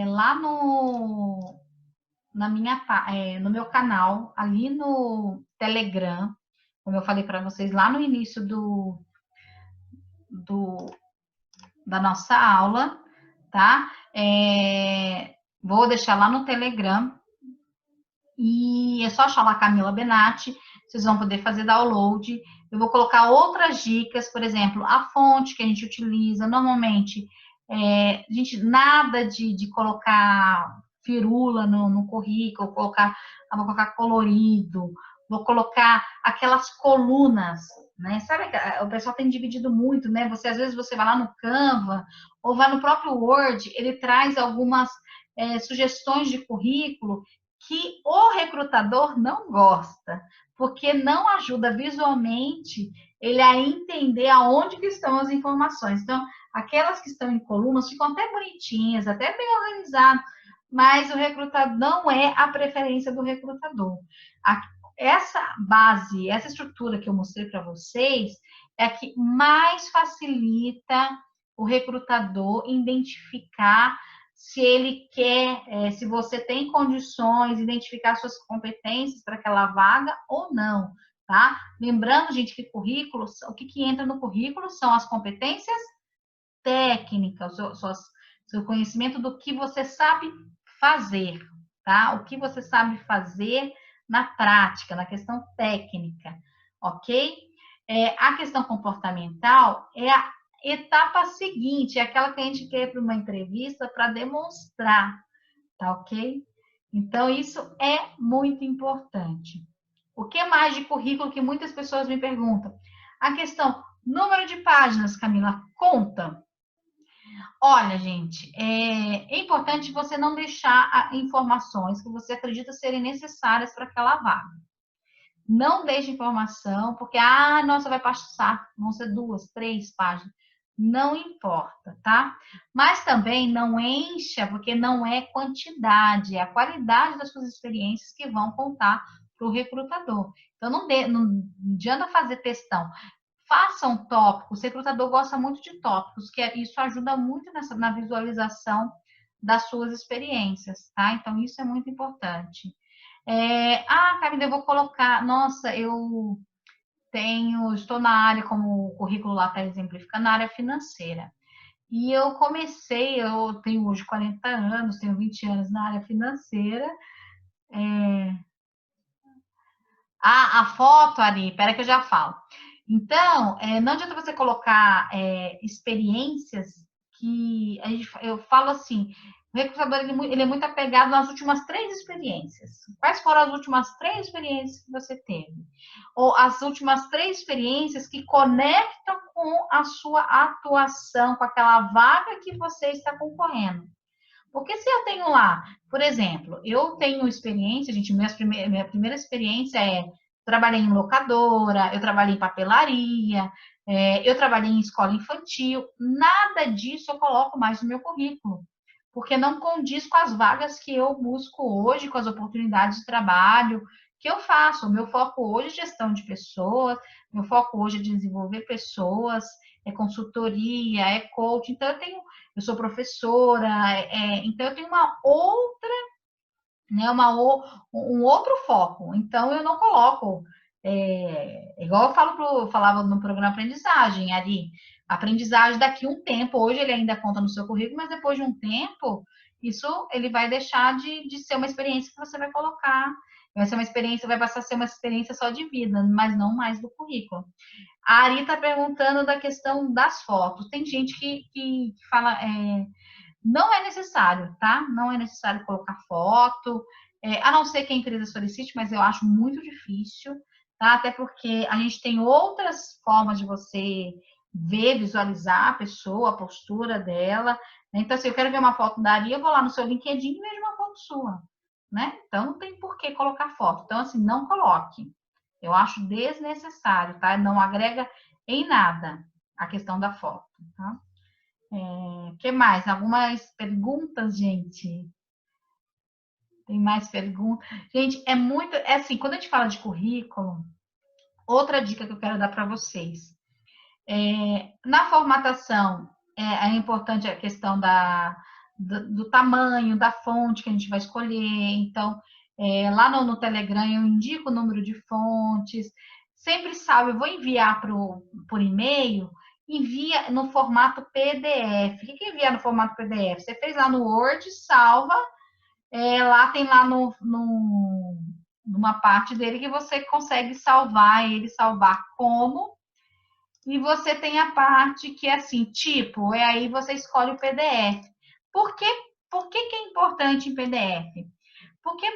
lá no meu canal, ali no Telegram, como eu falei para vocês lá no início da nossa aula, tá? Vou deixar lá no Telegram e é só achar lá Camila Benatti, vocês vão poder fazer download. Eu vou colocar outras dicas, por exemplo, a fonte que a gente utiliza. Normalmente, nada de colocar firula no currículo, vou colocar colorido, vou colocar aquelas colunas, né? Sabe, o pessoal tem dividido muito, né? Você às vezes você vai lá no Canva ou vai no próprio Word, ele traz algumas sugestões de currículo que o recrutador não gosta, porque não ajuda visualmente ele a entender aonde que estão as informações. Então, aquelas que estão em colunas ficam até bonitinhas, até bem organizadas, mas o recrutador não é a preferência do recrutador. Essa base, essa estrutura que eu mostrei para vocês é a que mais facilita o recrutador identificar se ele quer, se você tem condições, identificar suas competências para aquela vaga ou não, tá? Lembrando, gente, que currículo, o que entra no currículo são as competências técnicas, seu conhecimento do que você sabe fazer, tá? O que você sabe fazer na prática, na questão técnica, ok? A questão comportamental é a etapa seguinte, é aquela que a gente quer para uma entrevista para demonstrar, tá ok? Então, isso é muito importante. O que mais de currículo que muitas pessoas me perguntam? A questão, número de páginas, Camila, conta? Olha, gente, é importante você não deixar informações que você acredita serem necessárias para aquela vaga. Não deixe informação, porque, nossa, vai passar, vão ser 2, 3 páginas. Não importa, tá? Mas também não encha, porque não é quantidade, é a qualidade das suas experiências que vão contar para o recrutador. Então, não adianta fazer textão. Faça um tópico, o recrutador gosta muito de tópicos, que isso ajuda muito na visualização das suas experiências, tá? Então, isso é muito importante. Camila, eu vou colocar, nossa, estou na área, como o currículo lá está exemplificando, na área financeira. E eu tenho hoje 40 anos, tenho 20 anos na área financeira. A foto, Ari, espera que eu já falo. Então, não adianta você colocar experiências que eu falo assim, o recrutador ele é muito apegado nas últimas 3 experiências. Quais foram as últimas 3 experiências que você teve? Ou as últimas 3 experiências que conectam com a sua atuação, com aquela vaga que você está concorrendo. Porque se eu tenho lá, por exemplo, eu tenho experiência, gente, minha primeira experiência trabalhei em locadora, eu trabalhei em papelaria, eu trabalhei em escola infantil, nada disso eu coloco mais no meu currículo, porque não condiz com as vagas que eu busco hoje, com as oportunidades de trabalho que eu faço. O meu foco hoje é gestão de pessoas, meu foco hoje é desenvolver pessoas, é consultoria, é coaching, então eu sou professora, então eu tenho uma outra, né, um outro foco. Então eu não coloco, igual eu falava no programa aprendizagem, ali, aprendizagem daqui a um tempo, hoje ele ainda conta no seu currículo, mas depois de um tempo, isso ele vai deixar de ser uma experiência que você vai colocar, vai ser uma experiência, vai passar a ser uma experiência só de vida, mas não mais do currículo. A Ari está perguntando da questão das fotos. Tem gente que fala, não é necessário, tá? Não é necessário colocar foto, a não ser que a empresa solicite, mas eu acho muito difícil, tá? Até porque a gente tem outras formas de você ver, visualizar a pessoa, a postura dela. Então, se eu quero ver uma foto da Ari, eu vou lá no seu LinkedIn e vejo uma foto sua, né? Então, não tem por que colocar foto. Então, assim, não coloque. Eu acho desnecessário, tá? Não agrega em nada a questão da foto, tá? Que mais? Algumas perguntas, gente? Tem mais perguntas? Gente, é assim, quando a gente fala de currículo, outra dica que eu quero dar para vocês. Na formatação, é importante a questão do tamanho, da fonte que a gente vai escolher. Então, lá no Telegram eu indico o número de fontes. Sempre salve, eu vou enviar por e-mail, envia no formato PDF. O que é enviar no formato PDF? Você fez lá no Word, salva, lá tem lá numa parte dele que você consegue salvar ele, salvar como, e você tem a parte que é assim, tipo, aí você escolhe o PDF. Por que é importante em PDF? Porque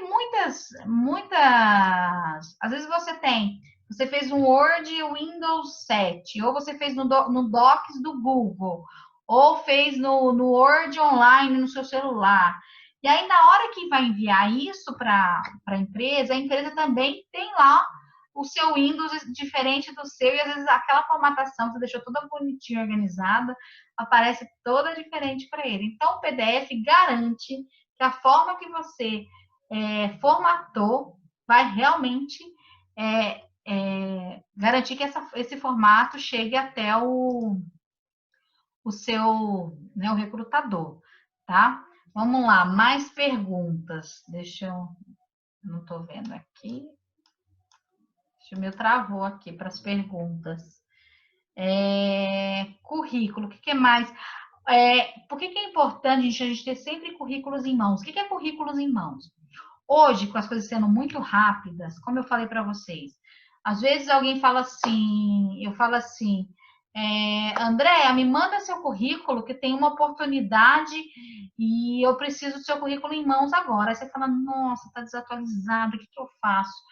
às vezes você fez um Word Windows 7, ou você fez no Docs do Google, ou fez no Word online no seu celular. E aí, na hora que vai enviar isso para a empresa também tem lá o seu Windows diferente do seu, e às vezes aquela formatação que você deixou toda bonitinha, organizada, aparece toda diferente para ele. Então, o PDF garante que a forma que você formatou vai realmente garantir que esse formato chegue até o seu, né, o recrutador, tá? Vamos lá, mais perguntas. Não estou vendo aqui. O meu travou aqui para as perguntas. Currículo, o que é mais? Por que é importante a gente ter sempre currículos em mãos? O que é currículos em mãos? Hoje, com as coisas sendo muito rápidas, como eu falei para vocês, às vezes alguém fala assim, eu falo assim, Andréa, me manda seu currículo que tem uma oportunidade e eu preciso do seu currículo em mãos agora. Aí você fala, nossa, está desatualizado, o que eu faço?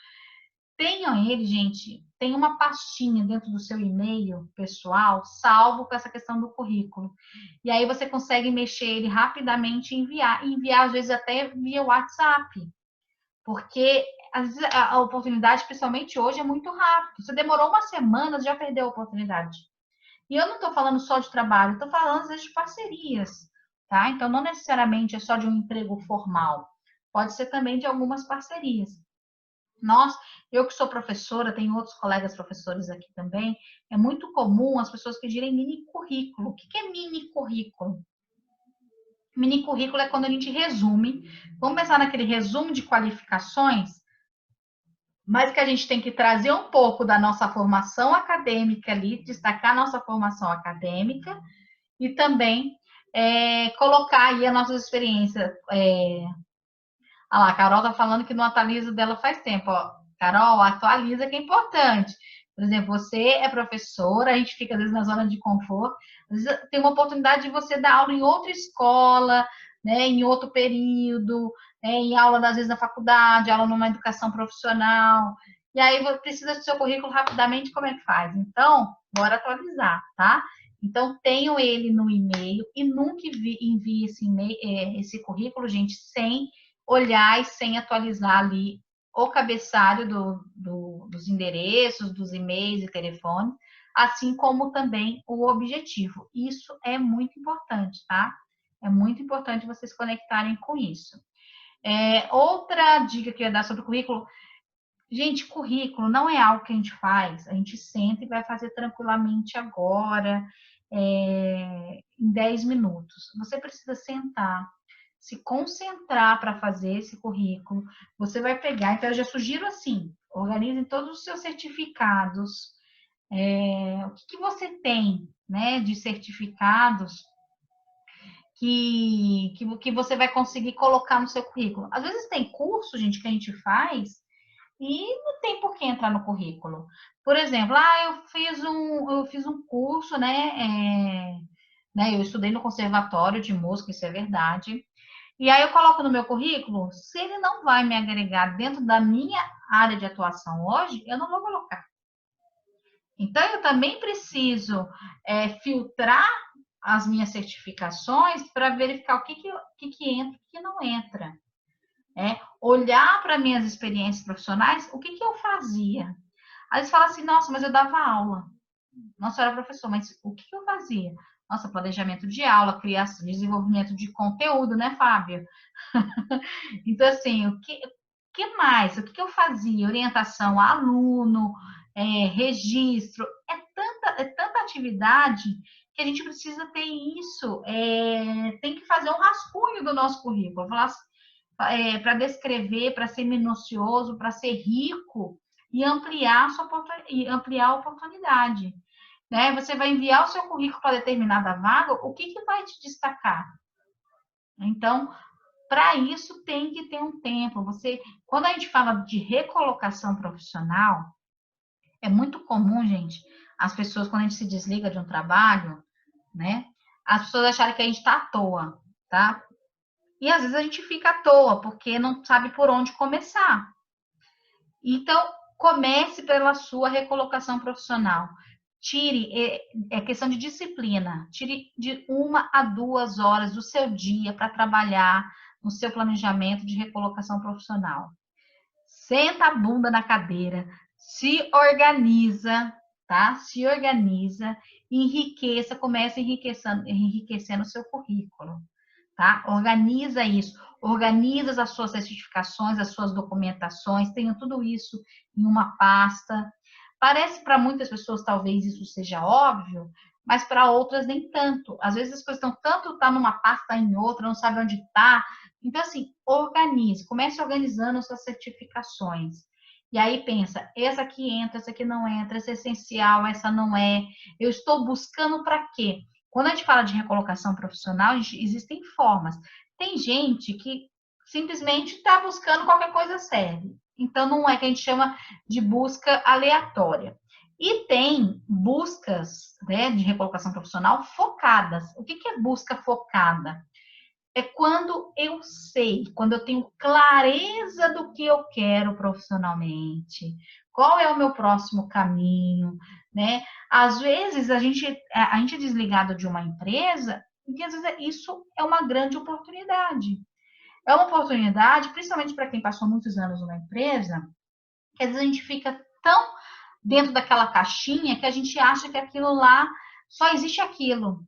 Tenha ele, gente, tem uma pastinha dentro do seu e-mail pessoal, salvo com essa questão do currículo. E aí você consegue mexer ele rapidamente e enviar às vezes até via WhatsApp. Porque às vezes, a oportunidade, principalmente hoje, é muito rápido. Você demorou uma semana, já perdeu a oportunidade. E eu não estou falando só de trabalho, estou falando às vezes de parcerias, tá? Então, não necessariamente é só de um emprego formal. Pode ser também de algumas parcerias. Eu que sou professora, tenho outros colegas professores aqui também, é muito comum as pessoas pedirem mini currículo. O que é mini currículo? Mini currículo é quando a gente resume, vamos pensar naquele resumo de qualificações, mas que a gente tem que trazer um pouco da nossa formação acadêmica ali, destacar a nossa formação acadêmica e também colocar aí as nossas experiências. Olha lá, a Carol tá falando que não atualiza dela faz tempo. Ó. Carol, atualiza que é importante. Por exemplo, você é professora, a gente fica às vezes na zona de conforto, às vezes tem uma oportunidade de você dar aula em outra escola, né, em outro período, em aula, às vezes, na faculdade, aula numa educação profissional. E aí você precisa do seu currículo rapidamente, como é que faz? Então, bora atualizar, tá? Então, tenho ele no e-mail e nunca envie esse currículo, gente, sem olhar e sem atualizar ali o cabeçalho dos endereços, dos e-mails e telefones, assim como também o objetivo. Isso é muito importante, tá? É muito importante vocês conectarem com isso. Outra dica que eu ia dar sobre o currículo, gente, currículo não é algo que a gente faz, a gente senta e vai fazer tranquilamente agora, em 10 minutos. Você precisa sentar, se concentrar para fazer esse currículo. Você vai pegar, então eu já sugiro assim, organize todos os seus certificados, o que você tem, né, de certificados que você vai conseguir colocar no seu currículo. Às vezes tem curso, gente, que a gente faz e não tem por que entrar no currículo. Por exemplo, eu fiz um curso, né, eu estudei no conservatório de música, isso é verdade. E aí eu coloco no meu currículo, se ele não vai me agregar dentro da minha área de atuação hoje, eu não vou colocar. Então, eu também preciso filtrar as minhas certificações para verificar o que entra e o que não entra. Olhar para minhas experiências profissionais, o que eu fazia. Às vezes fala assim, nossa, mas eu dava aula. Nossa, eu era professor, mas o que eu fazia? Nossa, planejamento de aula, criação, desenvolvimento de conteúdo, né, Fábio? Então, assim, o que mais? O que eu fazia? Orientação a aluno, registro, é tanta atividade que a gente precisa ter isso, tem que fazer um rascunho do nosso currículo, para descrever, para ser minucioso, para ser rico e ampliar a oportunidade. Né? Você vai enviar o seu currículo para determinada vaga, o que vai te destacar? Então, para isso tem que ter um tempo. Quando a gente fala de recolocação profissional, é muito comum, gente, as pessoas, quando a gente se desliga de um trabalho, né? As pessoas acharem que a gente está à toa, tá? E às vezes a gente fica à toa, porque não sabe por onde começar. Então, comece pela sua recolocação profissional. Tire, é questão de disciplina, tire de 1 a 2 horas do seu dia para trabalhar no seu planejamento de recolocação profissional. Senta a bunda na cadeira, se organiza, tá? Se organiza, enriqueça, comece enriquecendo o seu currículo, tá? Organiza isso, organiza as suas certificações, as suas documentações, tenha tudo isso em uma pasta. Parece para muitas pessoas talvez isso seja óbvio, mas para outras nem tanto. Às vezes as coisas estão tanto tá numa pasta em outra, não sabe onde está. Então assim, organize, comece organizando as suas certificações. E aí pensa, essa aqui entra, essa aqui não entra, essa é essencial, essa não é. Eu estou buscando para quê? Quando a gente fala de recolocação profissional, existem formas. Tem gente que simplesmente está buscando qualquer coisa serve. Então, não é que a gente chama de busca aleatória. E tem buscas, né, de recolocação profissional focadas. O que é busca focada? É quando eu sei, quando eu tenho clareza do que eu quero profissionalmente, qual é o meu próximo caminho, né? Às vezes a gente é desligado de uma empresa e às vezes isso é uma grande oportunidade. É uma oportunidade, principalmente para quem passou muitos anos numa empresa, que às vezes a gente fica tão dentro daquela caixinha que a gente acha que aquilo lá só existe aquilo.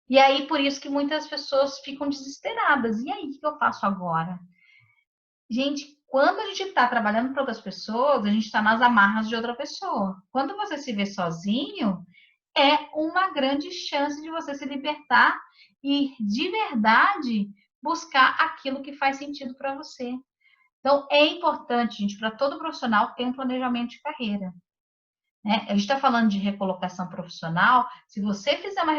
E aí, por isso que muitas pessoas ficam desesperadas. E aí, o que eu faço agora? Gente, quando a gente está trabalhando para outras pessoas, a gente está nas amarras de outra pessoa. Quando você se vê sozinho, é uma grande chance de você se libertar e, de verdade, buscar aquilo que faz sentido para você. Então, é importante, gente, para todo profissional ter um planejamento de carreira. Né? A gente está falando de recolocação profissional. Se você fizer uma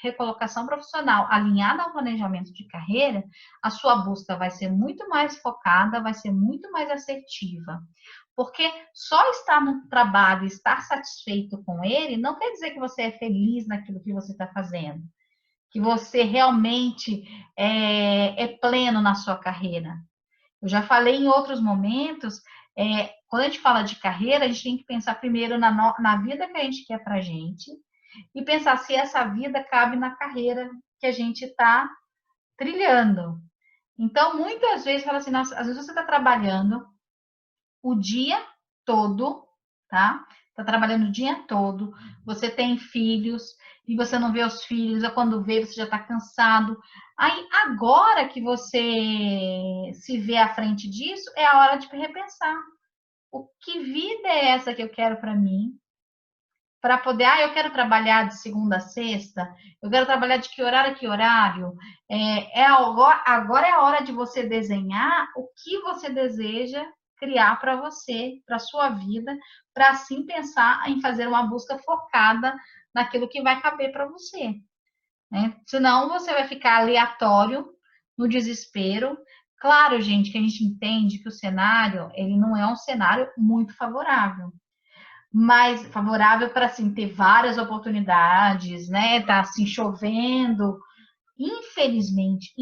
recolocação profissional alinhada ao planejamento de carreira, a sua busca vai ser muito mais focada, vai ser muito mais assertiva. Porque só estar no trabalho e estar satisfeito com ele não quer dizer que você é feliz naquilo que você está fazendo, que você realmente é pleno na sua carreira. Eu já falei em outros momentos, quando a gente fala de carreira, a gente tem que pensar primeiro na vida que a gente quer para a gente e pensar se essa vida cabe na carreira que a gente está trilhando. Então, muitas vezes, fala assim, nossa, às vezes você está trabalhando o dia todo, tá? Está trabalhando o dia todo, você tem filhos e você não vê os filhos, ou quando vê, você já está cansado. Aí, agora que você se vê à frente disso, é a hora de repensar. O que vida é essa que eu quero para mim? Para poder, eu quero trabalhar de segunda a sexta, eu quero trabalhar de que horário a que horário. Agora é a hora de você desenhar o que você deseja criar para você, para sua vida, para assim pensar em fazer uma busca focada naquilo que vai caber para você. Né? Senão você vai ficar aleatório, no desespero. Claro, gente, que a gente entende que o cenário, ele não é um cenário muito favorável, mais favorável para assim ter várias oportunidades, né? Tá assim chovendo. Infelizmente,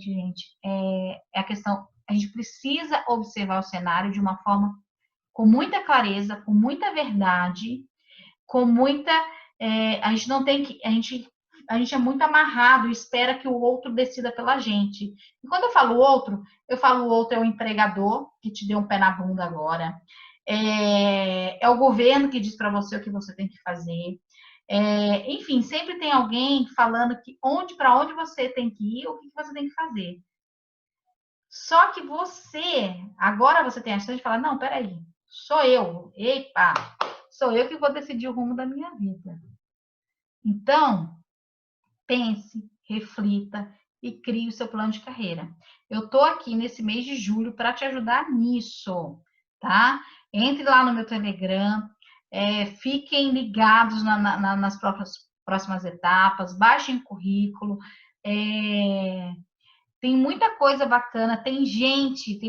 gente, é a questão. A gente precisa observar o cenário de uma forma com muita clareza, com muita verdade, com muita. A gente não tem que. A gente é muito amarrado e espera que o outro decida pela gente. E quando eu falo o outro é o empregador que te deu um pé na bunda agora. É o governo que diz para você o que você tem que fazer. Enfim, sempre tem alguém falando que para onde você tem que ir, o que você tem que fazer. Só que agora você tem a chance de falar, não, peraí, sou eu, epa, sou eu que vou decidir o rumo da minha vida. Então, pense, reflita e crie o seu plano de carreira. Eu estou aqui nesse mês de julho para te ajudar nisso, tá? Entre lá no meu Telegram, fiquem ligados nas próximas etapas, baixem o currículo. Tem muita coisa bacana, tem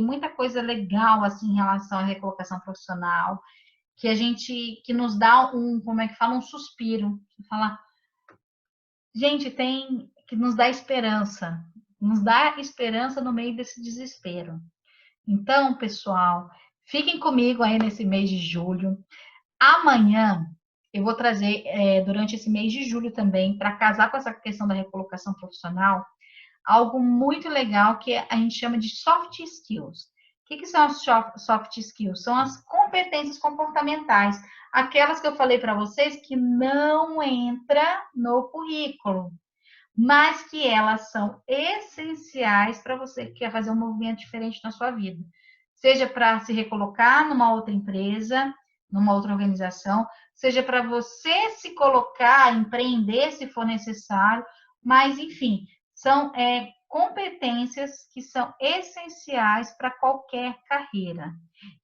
muita coisa legal assim em relação à recolocação profissional, que nos dá como é que fala, um suspiro, fala, gente, tem que nos dá esperança. nos dá esperança no meio desse desespero. Então, pessoal, fiquem comigo aí nesse mês de julho. Amanhã eu vou trazer, durante esse mês de julho também, para casar com essa questão da recolocação profissional, algo muito legal que a gente chama de soft skills. O que são as soft skills? São as competências comportamentais, aquelas que eu falei para vocês que não entra no currículo, mas que elas são essenciais para você que quer fazer um movimento diferente na sua vida. Seja para se recolocar numa outra empresa, numa outra organização, seja para você se colocar, empreender se for necessário, mas enfim, são competências que são essenciais para qualquer carreira.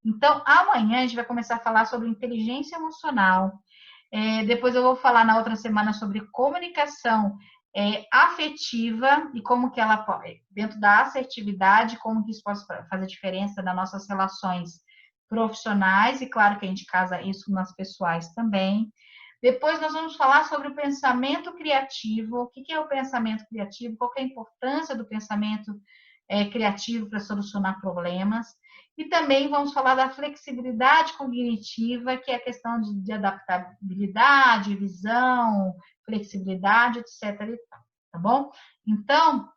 Então, amanhã a gente vai começar a falar sobre inteligência emocional. Depois eu vou falar na outra semana sobre comunicação afetiva e como que ela pode, dentro da assertividade, como que isso pode fazer diferença nas nossas relações profissionais, e claro que a gente casa isso nas pessoais também. Depois nós vamos falar sobre o pensamento criativo, o que é o pensamento criativo, qual é a importância do pensamento criativo para solucionar problemas. E também vamos falar da flexibilidade cognitiva, que é a questão de adaptabilidade, visão, flexibilidade, etc. Tá bom? Então,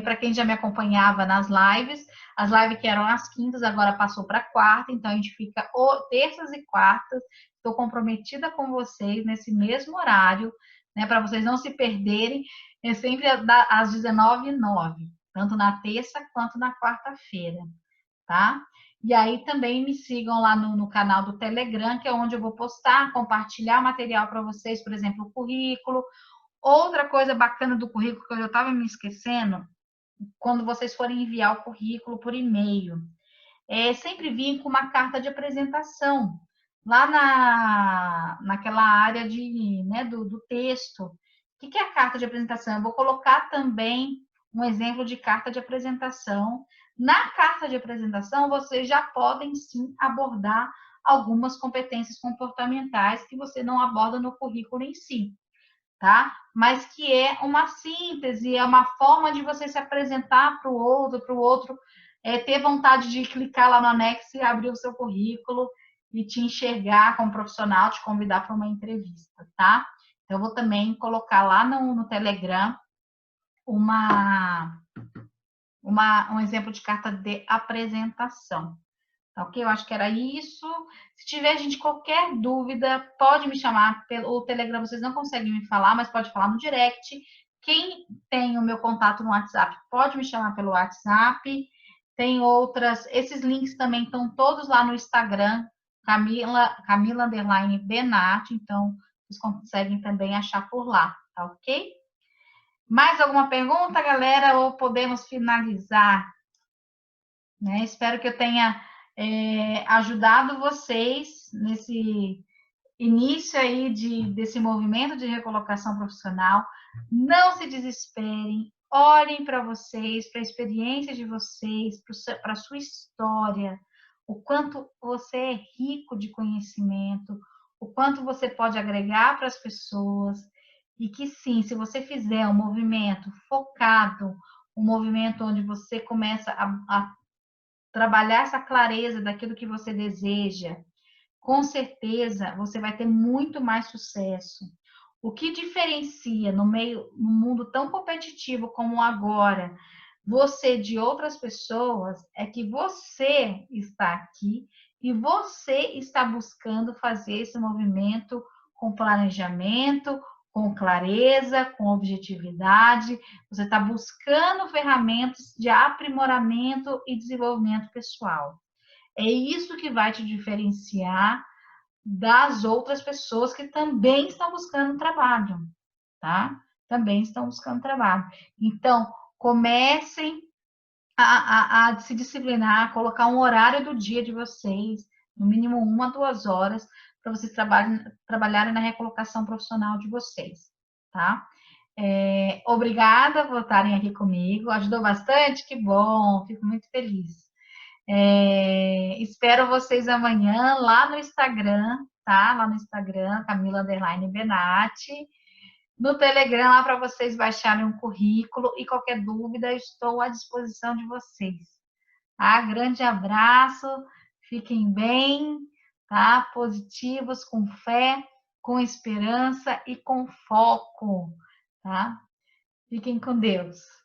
para quem já me acompanhava nas lives, as lives que eram às quintas, agora passou para quarta, então a gente fica terças e quartas. Estou comprometida com vocês nesse mesmo horário, né, para vocês não se perderem, é sempre às 19h09, tanto na terça quanto na quarta-feira, tá? E aí também me sigam lá no canal do Telegram, que é onde eu vou postar, compartilhar material para vocês, por exemplo, o currículo. Outra coisa bacana do currículo que eu estava me esquecendo, quando vocês forem enviar o currículo por e-mail, sempre vir com uma carta de apresentação, lá naquela área do texto. O que é a carta de apresentação? Eu vou colocar também um exemplo de carta de apresentação. Na carta de apresentação, vocês já podem sim abordar algumas competências comportamentais que você não aborda no currículo em si, tá? Mas que é uma síntese, é uma forma de você se apresentar para o outro ter vontade de clicar lá no anexo e abrir o seu currículo e te enxergar como profissional, te convidar para uma entrevista, tá? Então, eu vou também colocar lá no Telegram um exemplo de carta de apresentação. Tá ok? Eu acho que era isso. Se tiver, gente, qualquer dúvida, pode me chamar pelo Telegram. Vocês não conseguem me falar, mas pode falar no direct. Quem tem o meu contato no WhatsApp, pode me chamar pelo WhatsApp. Tem outras. Esses links também estão todos lá no Instagram, Camila_Benatti. Então, vocês conseguem também achar por lá, tá ok? Mais alguma pergunta, galera? Ou podemos finalizar? Né? Espero que eu tenha ajudado vocês nesse início aí desse movimento de recolocação profissional. Não se desesperem, olhem para vocês, para a experiência de vocês, para a sua história, o quanto você é rico de conhecimento, o quanto você pode agregar para as pessoas, e que sim, se você fizer um movimento focado, um movimento onde você começa a trabalhar essa clareza daquilo que você deseja, com certeza você vai ter muito mais sucesso. O que diferencia no mundo tão competitivo como agora, você de outras pessoas, é que você está aqui e você está buscando fazer esse movimento com planejamento, com clareza, com objetividade. Você está buscando ferramentas de aprimoramento e desenvolvimento pessoal. É isso que vai te diferenciar das outras pessoas que também estão buscando trabalho, tá? Também estão buscando trabalho. Então, comecem a se disciplinar, a colocar um horário do dia de vocês, no mínimo 1 a 2 horas, para vocês trabalharem na recolocação profissional de vocês, tá? Obrigada por estarem aqui comigo, ajudou bastante? Que bom, fico muito feliz. Espero vocês amanhã lá no Instagram, tá? Lá no Instagram, Camila_Benatti. no Telegram lá para vocês baixarem um currículo e qualquer dúvida, estou à disposição de vocês. Tá? Grande abraço, fiquem bem, tá? Positivos, com fé, com esperança e com foco, tá? Fiquem com Deus.